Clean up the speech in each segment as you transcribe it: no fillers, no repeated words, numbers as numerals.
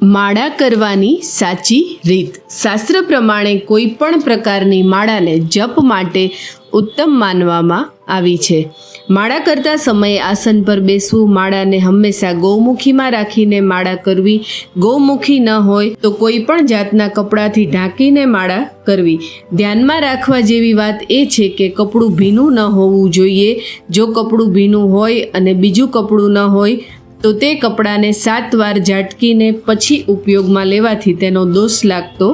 માળા કરવાની સાચી રીત. શાસ્ત્ર પ્રમાણે કોઈ પણ પ્રકારની માળાને જપ માટે ઉત્તમ માનવામાં આવી છે. માળા કરતા સમયે આસન પર બેસવું, માળાને હંમેશા ગૌમુખીમાં રાખીને માળા કરવી, ગૌમુખી ન હોય તો કોઈ પણ જાતના કપડાથી ઢાંકીને માળા કરવી. ધ્યાનમાં રાખવા જેવી વાત એ છે કે કપડું ભીનું ન હોવું જોઈએ. જો કપડું ભીનું હોય અને બીજું કપડું ન હોય તો તે કપડાને 7 વાર ઝાટકીને પછી ઉપયોગમાં લેવાથી તેનો દોષ લાગતો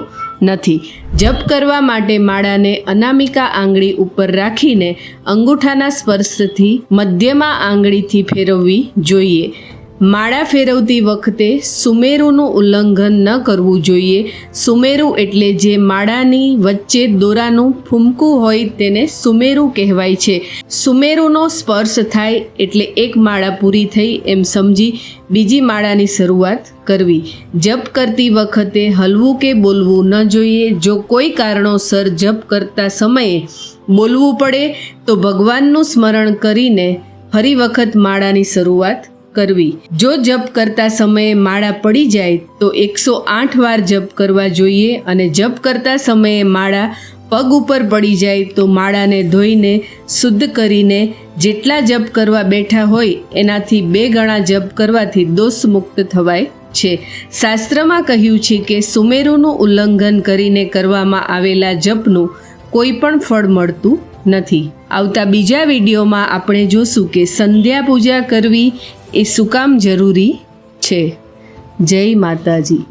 નથી. જપ કરવા માટે માળાને અનામિકા આંગળી ઉપર રાખીને અંગૂઠાના સ્પર્શથી મધ્યમાં આંગળીથી ફેરવવી જોઈએ. માળા ફેરવતી વખતે સુમેરુનું ઉલ્લંઘન ન કરવું જોઈએ. સુમેરુ એટલે જે માળાની વચ્ચે દોરાનું ફૂમકું હોય તેને સુમેરુ કહેવાય છે. સુમેરુનો સ્પર્શ થાય એટલે એક માળા પૂરી થઈ એમ સમજી બીજી માળાની શરૂઆત કરવી. જપ કરતી વખતે હલવું કે બોલવું ન જોઈએ. જો કોઈ કારણોસર જપ કરતા સમયે બોલવું પડે તો ભગવાનનું સ્મરણ કરીને ફરી વખત માળાની શરૂઆત કરવી. જો જપ કરતા સમયે માળા પડી જાય તો 108 વાર જપ કરવા જોઈએ અને જપ કરતા સમયે માળા પગ ઉપર પડી જાય તો માળાને ધોઈને શુદ્ધ કરીને જેટલા જપ કરવા બેઠા હોય એનાથી 2 ગણા જપ કરવાથી દોષ મુક્ત થવાય છે. શાસ્ત્રમાં કહ્યું છે કે સુમેરુનું ઉલ્લંઘન કરીને કરવામાં આવેલા જપનું કોઈ પણ ફળ મળતું નથી. આવતા બીજા વિડીયોમાં આપણે જોશું કે સંધ્યા પૂજા કરવી એ શું કામ જરૂરી છે. જય માતાજી.